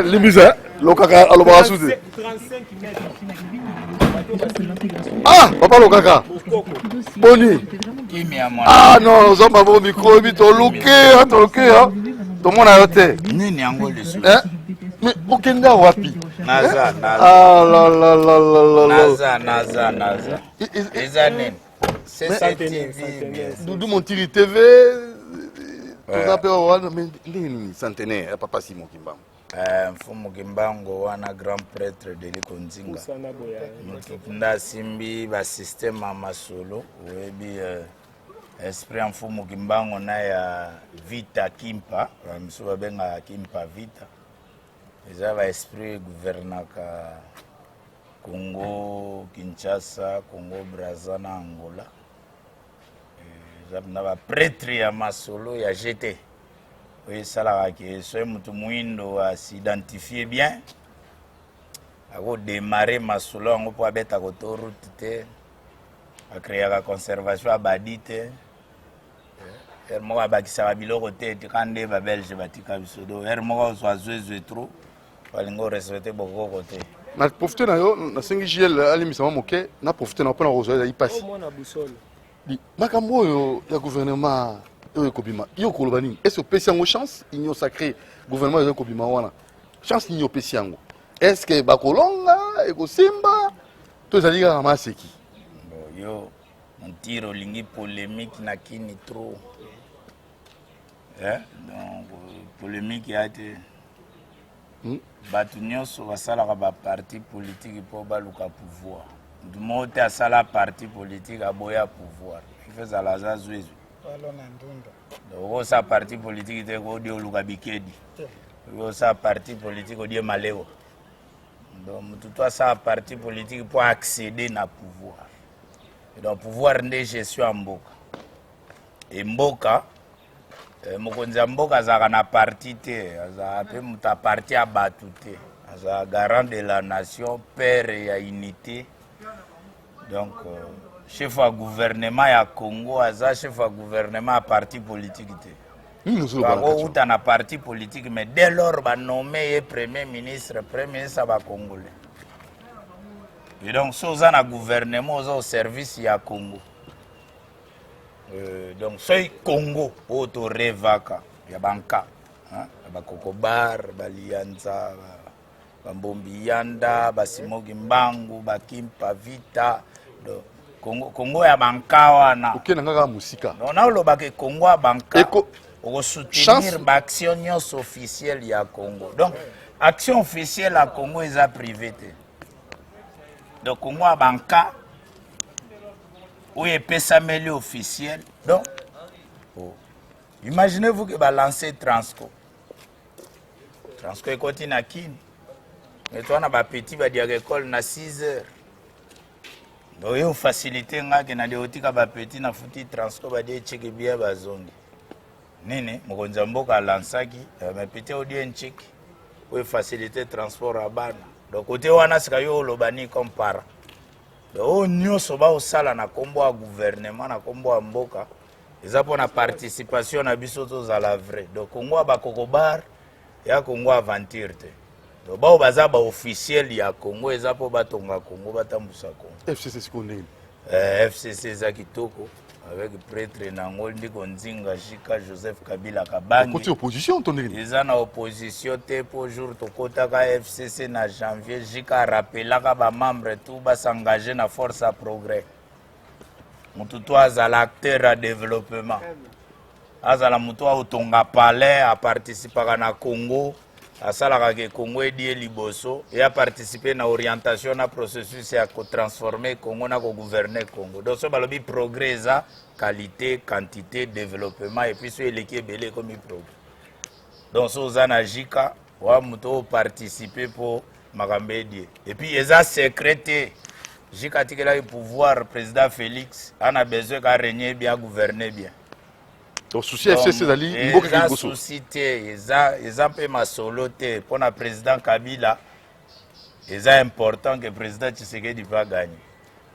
Limisa, Lokaka, alors 35 mètres. Ah, papa Lokaka. Boni. Ah non, nous avons un micro, mais t'as loqué, hein. Tout le monde a été. Mais aucun gars wapi. Naza. Ah là là là là là. Naza. C'est ça TV. Doudou Montiri TV. Tout ça peut avoir, mais centenaire, papa Simon Kimbango. Mfumu Kimbango wana grand prêtre de l'Ikonzinga. Nda simbi ba système masolo webi esprit mfumu Kimbango na ya vita kimpa, msuba benga kimpa vita. Eza ba esprit gouvernaka Congo, Kinshasa, Congo Brazza na Angola. Eza na ba prêtre ya masolo ya GT. Oui, ça là, que soit mutu muindo à s'identifier bien. À démarrer ma solo, on peut mettre à côté route, à créer la conservation à badite. Moi, à bakisa bilo côté, quand des belges batika bisodo. Moi, soit joué trop, palingo respecter beaucoup côté. Na profiter na yo, na 5GL ali misama moke, na profiter na pona rozo ya passe. Moi na boussole. Di makambo yo ya gouvernement. Est-ce que PC a chance il y a sacré gouvernement de Kobima wana chance il y a PC ango est-ce que bakolonga eko simba to zali ka maseki yo mon tiro lingi polémique na kini trop donc polémique a été batu nyonso basalaka ba parti politique po baluka pouvoir du mote asala parti politique aboya pouvoir il fait ça la zazwezu. Donc, ça parti politique, c'est que Bikedi. Ça parti politique, c'est Maléo. Donc, tout ça parti politique pour accéder au pouvoir. Et donc, pouvoir de gestion en Mboka. Et Mboka, Mboka, c'est un parti, c'est un parti à Batouté. C'est un garant de la nation, père et unité. Donc, chef de gouvernement à Congo, chef de gouvernement à parti politique. Nous avons un parti politique, mais dès lors, on a nommé premier ministre à Congolais. Et donc, si on a un gouvernement, on a un service à Congo. Donc, c'est Congo, auto revaka, il y a Banka, il y a Kokobar, Balianza, Bambombi Yanda, Basimo Kimbangu, Bakimpa Vita. Congo ya banka wana. OK nanga musika. On a le bac Congo à banka. Pour soutenir l'action officielle ya Congo. Donc action officielle à Congo est à privé. Donc Congo à banka où est pesameli officiel. Donc imaginez-vous que va lancer Transco. Transco est continue à Kin. Mais toi on a petit va dire école na 6 heures. Donc, il y a une facilité que na deotika ba petit na futi transport ba de cheki bia ba zongi. Nini mokonza mboka lansaki ba petit odi en cheki. Ou facilité transport à bana. Donc côté wana sika yo lobani comme para. Donc nyonso ba osala na kombo ya gouvernement na kombo ya mboka. Eza pona participation na biso to za la vrai. Donc Congo ba kokobar ya Congo aventure te. Donc ba baza ba officiel ya Congo eza po batonga Congo batambusa Congo. FCC sikone. FCC za kitoko avec prêtre nango ndiko nzinga Jika Joseph Kabila Kabangi. Côté opposition ton nini. Eza na opposition te pour jour to kota ka FCC na janvier Jika rappelaka ba membre tout ba s'engager na force à progrès. Mutu to azala acteur à développement. Azala mutu otonga palais a participer na Congo. Asalaka ke Congo edi liboso et a participé na orientation na processus ya ko transformer Congo na ko gouverner Congo. Donc so balobi progrès za qualité, quantité, développement et puis so eleki belé comme progrès. Donc so zana Jika wa muto participer pour Makambedi. Et puis eza secrétaire Jika tikela le pouvoir président Félix a besoin ka régner bien, gouverner bien. Donc souci FCC dali mboka kiboso. Société eza pe masolo te pour na président Kabila. C'est important que le président Tshisekedi va gagner.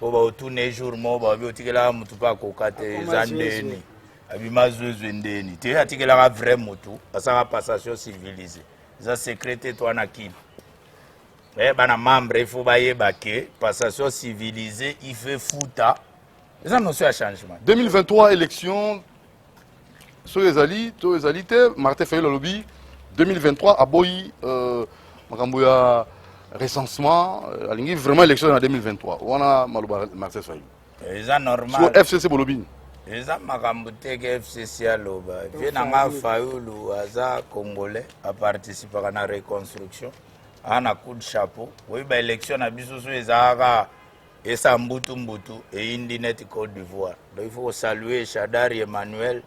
Pour ba tourner jour mo ba bi otikela mutu pa kokate zandeni. Abima zwe ndeni. Te atikela ka vrai mutu, ça passation civilisée. eza secrétaire toi na kini bana membre il faut bayeba ke passation civilisée il fait futa eza notion ya changement 2023 élection soki ezali to ezali te Martin Fayulu alobi 2023 aboyi makambo ya recensement alingi vraiment élection en 2023 wana maloba Martin Fayulu eza normal so FCC bolobini eza makambo te ke FCC aloba vie nanga Fayulu aza congolais aparticipaka na reconstruction ana coup de chapeau oyeba élection na biso so ezalaka esa mbutu eyindi neti Côte d'Ivoire donc il faut saluer Shadari Emmanuel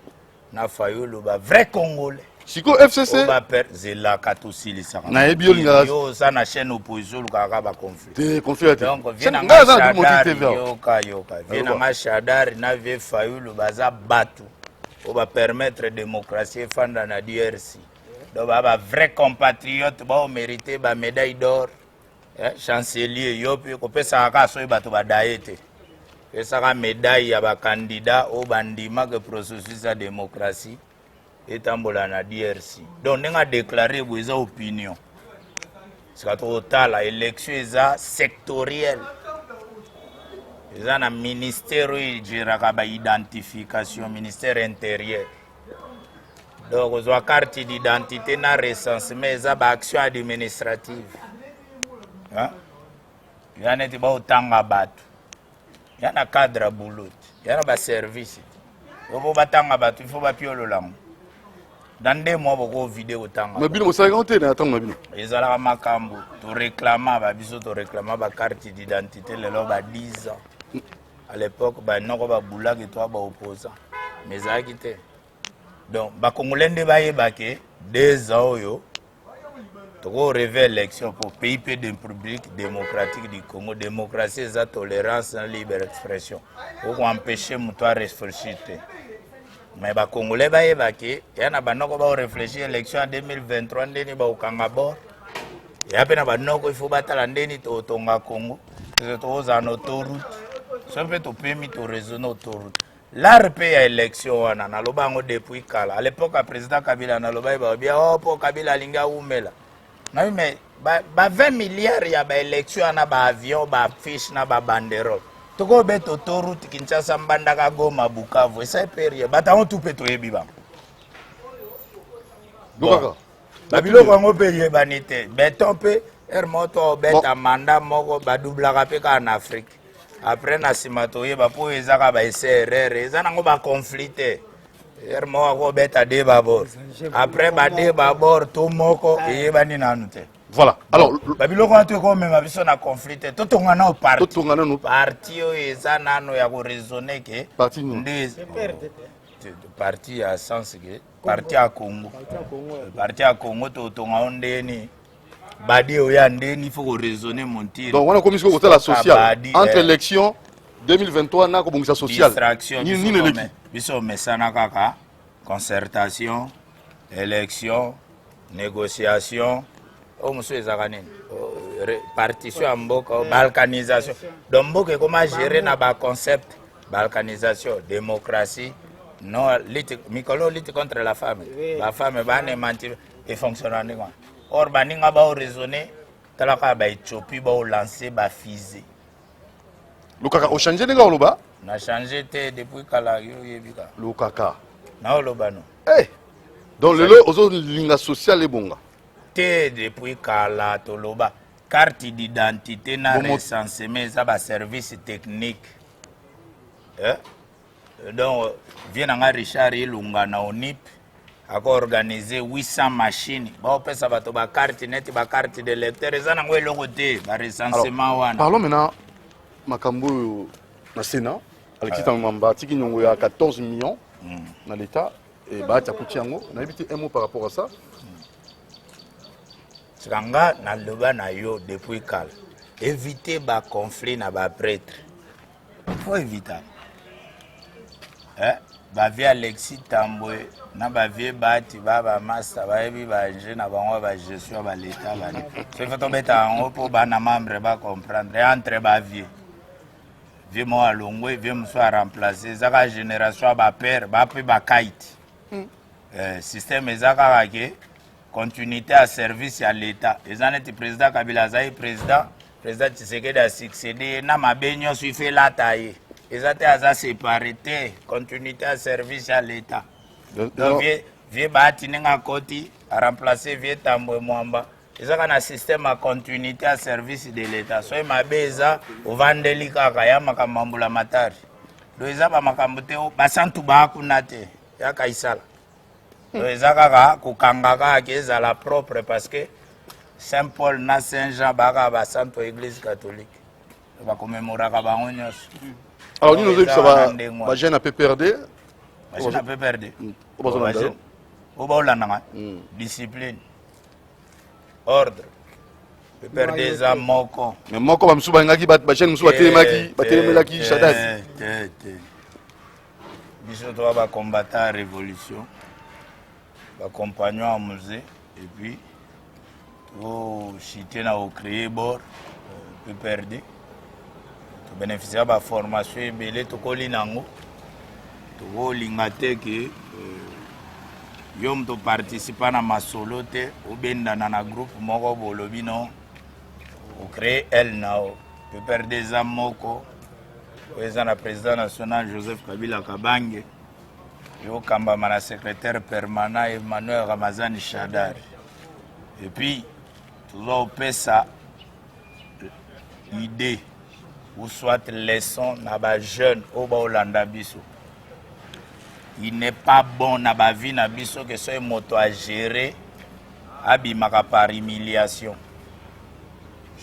na Fayulu ba vrai congolais siko FCC ba per zelaka tosilisaka na yebi olinga yo sa na chaîne opposition lukaka ba conflit te conflit donc viena yoka viena nga Shadari na vie Fayulu baza batu o ba permettre démocratie efanda na DRC donc ba vrai compatriote ba mérité ba médaille d'or chancelier yo pe ko pesa ka so bato ba daete pesa ka médaille ya ba candidat o bandima que processus de démocratie etambola na DRC donc nga déclarer boza opinion c'est total la élection eza sectorielle eza na ministère géraka ba identification ministère intérieur donc ozwa carte d'identité na recensement eza ba action administrative yana ti ba otanga bato yana cadre boulot yana ba service obo batanga bato il faut ba piololango dans 2 mois boko vidéo otanga mais bino osaka te na atanga bino ezalaka makambo to réclama ba biso to réclama ba carte d'identité lelo ba 10 ans à l'époque ba noko ba bulaki to ba opposant mais ezalaki te donc ba congolais nde bayeba ke 2 ans oyo toko rêver élection pour pays de République démocratique du Congo démocratie et la tolérance et la libre expression pour empêcher muto à réfléchir mais ba congolais bayeba ke yana banoko ba réfléchir élection en 2023 ndeni ba okanga bord ya pe na banoko il faut batala ndeni to tonga Congo to za no autoroute so pe to permis to raisonner autoroute l'ARP ya élection wana na lobango depuis kala à l'époque président Kabila na loba ba bien oh po Kabila linga umela na mais ba 20 milliards ya ba élection na ba avion ba fiche na ba banderole toko beto autoroute Kinshasa Mbandaka Goma Bukavu esa période batango tout peto yebiba donc babiloko yango pe yebani te beton pe moto beta mandat moko badublaka pe ka en Afrique après na nsima toyeba mpo ezaka ba SRR eza nango baconflit te moko ako beta de babord après bade babord to moko eyebani nanu te voilà alors babiloko wana to ekomema biso na conflit te totongana no parti oyo eza nano ya koraisonne ke nde parti ya sens ke parti ya Congo parti ya Congo totonga o ndeni badi oya ndeni faut koraisonner montire donc wana komi siko kotala social entre élection 2023 na kobongisa social ni neleki biso mesana kaka concertation élection négociation o muso ezaka nini partition ya mboka balkanisation donc mboka ekoma gérer na baconcept balkanisation démocratie non mikolo lutte contre la femme la femme banemanti efonctionne ndenge wana or baninga baoraisonne talaka baéthiopie baolancer bafusée lukaka ochange ndenge oloba na change te depuis kala yo yebika lukaka na oloba no donc lelo ozolinga social ebonga te depuis kala toloba carte d'identité na recensement eza ba service technique donc vient nga Richard Ilunga na ONIP ako organiser 800 machines baopesa bato ba carte net ba carte de lecteur eza nango eloko te ba recensement wana parlons maintenant makambo na Sénat Alexis Tambamba tiki nyongo ya 14 millions na l'état et ba takuti yango na ebiti un mot par rapport à ça Sanga na loba na yo depuis kala éviter ba conflit na ba prêtre faut éviter ba vie Alexis Tambwe na ba vie bati ba master ba yebi ba je na bango ba gestion ba l'état ba c'est fait tomber en pour ba na membre ba comprendre entre ba vie mo alongwe vie mo soit remplacer zaka génération ba père ba pe ba kite système ezaka ke continuité à service à l'État. Les années du président Kabila Zaï, président Tshisekedi a succédé, n'a ma baignon fait la taille. Les années à séparé, continuité à service à l'État. Donc, vieux Batininga Koti a remplacé vieux Tamboué Mwamba. Ils ont un système à continuité à service de l'État. So, ma beza, au Vandeli Kakaya, Makamambula Matari. Donc, ils ont Makambote, Basantu Bakunate, Yakaisala. Donc, ils ont Kukangaka, qui est à la propre parce que Saint-Paul, na Saint-Jean, Baka, Santo Église catholique. On va commémorer Kabangonyos. Alors, nous disons que ça va, ma gêne a peu perdu. Ma gêne a peu perdu. Discipline. Ordre. Peu perdre des âmes moko. Mais moko, je suis ma gêne, je suis Batelemaki, Shaddad. Nous doit combattre la révolution. Accompagnons au musée. Et puis, au chiter au créer bord. Peu perdre. Bénéficier de la formation et de l'inango. To lingate que yom to participer na masolo te ou benda na groupe moko bolobi non ou créer elle nao peut perdre des âmes moko président président national Joseph Kabila Kabange yo kamba na secrétaire permanent Emmanuel Ramazani Shadari et puis toujours pesa idée ou soit leçon na ba jeune au ba Olanda biso. Il n'est pas bon na ba vie na biso que ce moto à gérer abimaka par humiliation.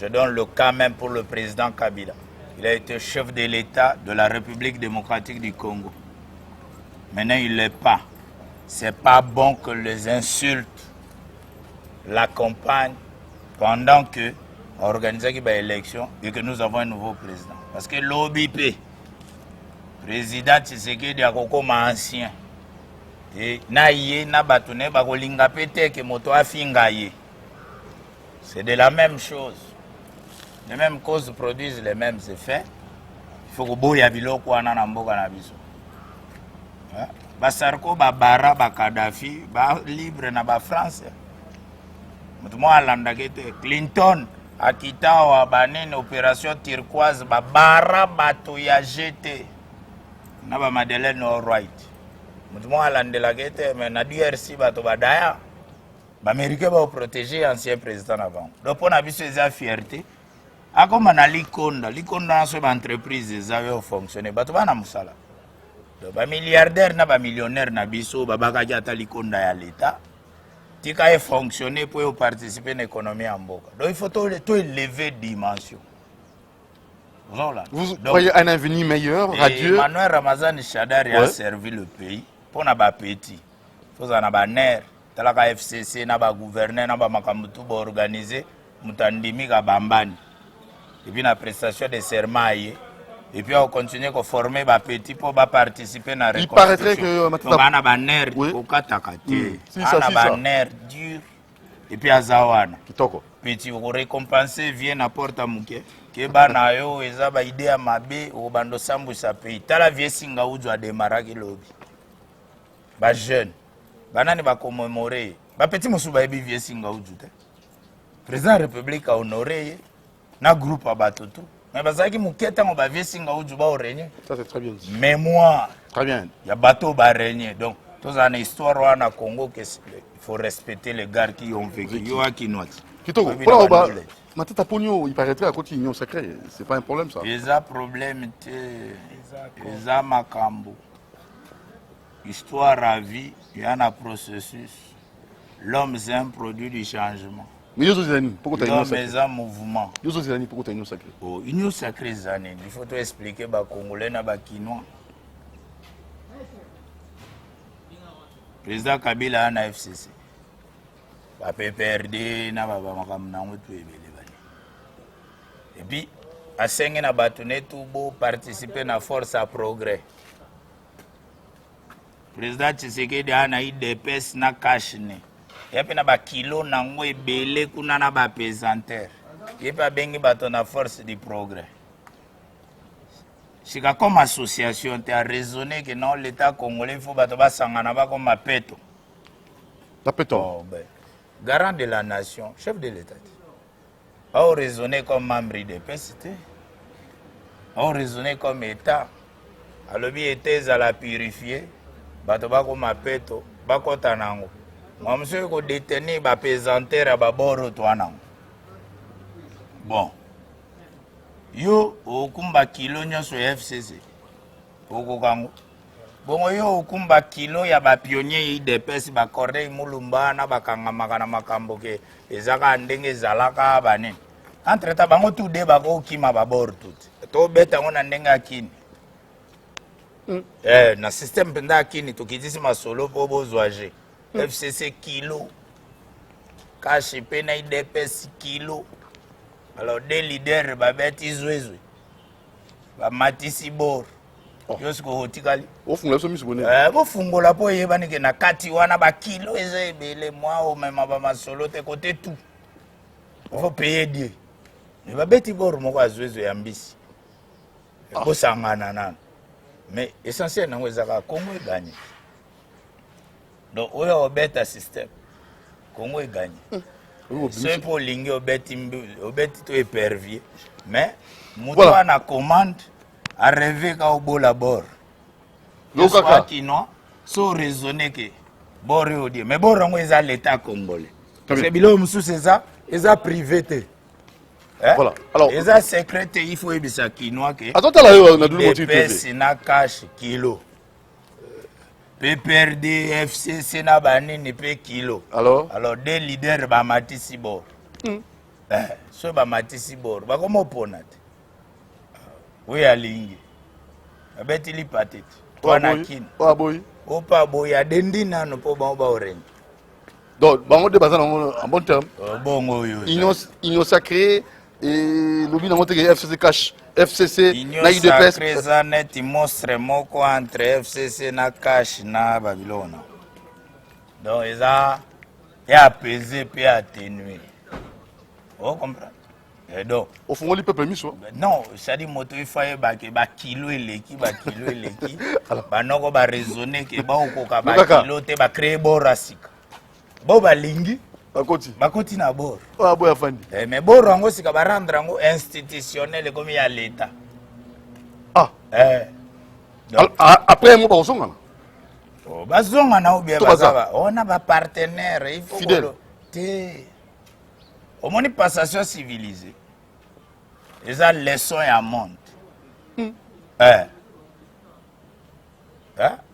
Je donne le cas même pour le président Kabila. Il a été chef de l'État de la République démocratique du Congo. Maintenant, il ne l'est pas. C'est pas bon que les insultes l'accompagnent pendant que on organise une élection et que nous avons un nouveau président. Parce que l'OBP, président Tshisekedi a kokoma ancien. Et naïe na batune bakolinga pete que moto afingaye. C'est de la même chose. Les mêmes causes produisent les mêmes effets. Il faut que boya biloko wana na mboka na biso. Ba Sarko ba bara ba Kadhafi ba libre na ba France. Moto mo alanda kete Clinton akitawa banene opération turquoise ba bara bato ya GT. Na ba Madeleine Albright. Moto mo alanda la kete mais na DRC bato badaya. Ba américain ba protéger ancien président avant. Donc on a vu ces fierté. Akoma na likonda na so ba entreprise za fonctionner bato bana musala. Ba milliardaire na ba millionnaire na biso babaka jata likonda ya l'État. Tika fonctionner pour participer à l'économie en Boka. Donc il faut tout élever dimension. Voilà. Vous voyez un avenir meilleur, radieux. Emmanuel Ramazani Shadari a servi le pays pour na ba petit. Faut na ba ner, talaka FCC na ba gouverneur na ba makamutu ba organiser mutandimi ka bambani. Et puis la prestation de serment. Et puis on continue à former les petits pour participer à la reconstruction. Il paraîtrait que on a un nerf au katakate, un nerf dur, et puis à Zawana. Petit, on récompenser vient à Porta-Mouké. Que banayo ezaba idée à mabe au bando sambu sa pays. Tala vie singa uzu a démarré ki lobby. Ba jeune, banani ba commémorer. Ba petit musuba ebi vie singa uzu te. Président de la République a honoré na groupe à batoto. Mais parce que Mouketa m'a vie singa uzu ba régner. Ça c'est très bien dit. Mémoire. Très bien. Il y a bateau ba régner. Donc tous en histoire au Congo que il faut respecter les gars qui ont vécu. Yo qui note. Kitoko, voilà ba Matata Pogno, il paraîtrait à côté union sacrée. C'est pas un problème ça. Les a problème les a makambo. Histoire à vie, il y a un processus. L'homme c'est un produit du changement. Mais pourquoi tu as union sacrée? L'homme est un mouvement. Pourquoi tu as union sacrée? Oh, union sacrée zané. Il faut tout expliquer aux Congolais et aux Kinois. Président Kabila a un FCC. La PPRD n'a pas et puis, à 5 ans, tout beau participer à la force à progrès. Président Tshisekedi a eu des pèses na cash. Il y a un kilo nango et belé kuna na ba pesanteur. Il y a pas bengi bato na force du progrès. C'est comme association, tu as raisonné que non, l'État congolais, il faut bato ba sangana ba comme peto. La peto. garant de la nation, chef de l'État. On raisonner comme membre de PCT. On raisonner comme État. Alors, il était à la purifier. Batobako mapeto, bako tanango. Moi, monsieur, ko détenu, ba pesanter à baboro toanango. Bon. Yo, okumba kilo nyoso FCC. Okokango. Bon, yo, okumba kilo ya ba pionnier IDPS, ba Corneille Mulumba, na ba kangamaka na makambo ke ezaka ndenge zalaka bane. Entre ta bango tout de bako kima baboro tout. To beta ngona ndenge akini. Na système penda akini tukitisi masolo po bozwaje. FCC kilo. KHP na IDPS kilo. Alors des leaders babeti zwezwe. Ba matisi bor. Yosko hotikali. Ofungola so misibone. Bofungola po yebani ke na kati wana ba kilo eza ebele moi o mema ba masolo te côté tout. Faut payer Dieu. Mais babeti bor moko azwezwe ya mbisi. Bosangana nana. Mais essentiel nango ezaka Congo gagné. Donc oyo obeta système. Congo est gagné. C'est pour lingi obeti to épervier. Mais mutua na commande a rêvé ka obola bord. Lokaka kino so raisonner que bord yo dit mais bord ngo eza l'état congolais. C'est bilo mususu eza privé te. Voilà. Alors, les secrets, il faut ebisa kinoa que. Attends là, on a deux motifs. PPS na cash kilo. PPRD, FCC na banini pe kilo. Alors des leaders ba matisi bor. So ba matisi bor. Ba komo ponate. Oui alingi. Abeti li patete. Wana kin. Pas boy. Opa boy adendina no po ba orenga. Donc, bango de bazan en bon terme. Bongo yo. Union sacrée et lobby na monte FCC cash FCC na IDPS net monstre moko entre FCC na cash na Babylone. Donc ça est apaisé puis atténué. Vous comprenez? Et donc au fond les peuple miso. Non, ça dit moto il faut ba kilo eleki ba noko ba raisonner que ba okoka ba kilo te ba créer borasika. Bo ba lingi Bakoti na bord. Mais bord rango sika ba rendre rango institutionnel comme il y a l'état. Après moi ba zonga. Ba zonga na ou bien ba on a ba partenaire, il faut fidèle. Au moins une passation civilisée. Les leçons et à monde.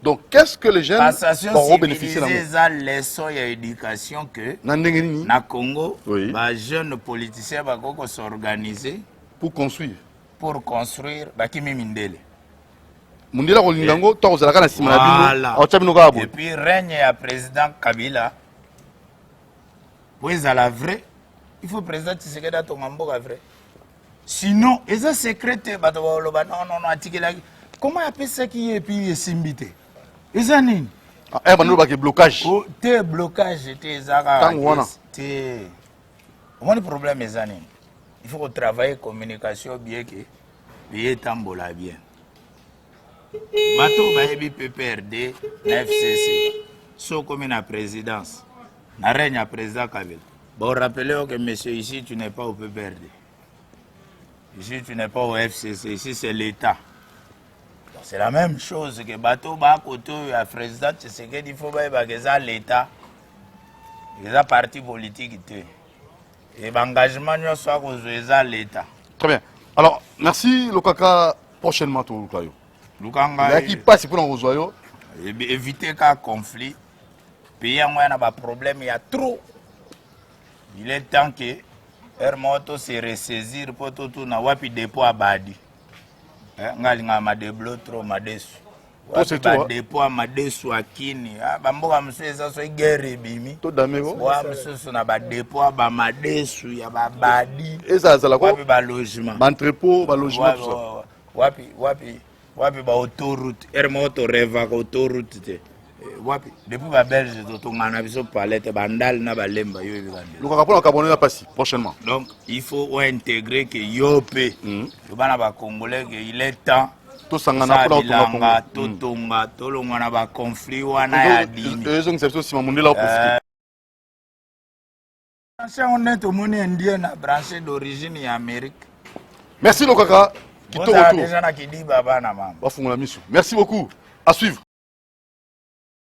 Donc, qu'est-ce que les jeunes vont bénéficier de la leçon et l'éducation que na Congo, les jeunes politiciens vont s'organiser pour construire. Pour construire, Bakimi Mindele. Mundela Rolingango, Torzalaka na Simana. Et puis, règne à président Kabila. Puis, à la vraie, il faut président Tshisekedi à Tongambo vrai. Sinon, les secrétaires, non, comment appelle ça qui est puis simbité? Les années. Blocage. Te blocage, te zara. Le problème est années. Il faut travailler communication bien que bien tambola bien. Bateau baebi PPRD, FCC. So comme la présidence, na règne à président Kabila. Bon, rappelez que monsieur ici tu n'es pas au PPRD. Ici tu n'es pas au FCC, ici c'est l'État. C'est la même chose que bateau ba côté à président Tshisekedi, il faut que l'État, les partis politiques et l'engagement soit que l'État. Très bien. Alors, merci Lokaka prochainement tout Lukayo. Lukanga qui passe pour nous rejoindre. Éviter qu'un conflit. Pays en moins a problème, il y a trop. Il est temps que Hermoto se ressaisir pour tout na wapi dépôt à Badi. Ngalinga madeblo trop madesu. Wapi ba dépôt à madesu akini. Bamboka mseza so guerre bimi. To damego. Wa msusu na ba dépôt à ba madesu ya ba Badi. Eza zala ko. Wapi ba logement. Ba entrepôt, ba logement tout ça. Wapi ba autoroute. Hermoto reva ko autoroute te. Wapi depuis ba Belge to ngana biso palette bandal na balemba yo ebikande. Luka kapona kabonela passi prochainement. Donc il faut intégrer que yopé. Le bana ba congolais que il est temps to sangana pour tonga to tonga to longana ba conflit wana ya dimi. Ils ont une exception si mon mondela au branché on est au monde indien na branché d'origine et Amérique. Merci Lokaka. Vous avez déjà na Kidiba bana mama. Merci beaucoup. À suivre.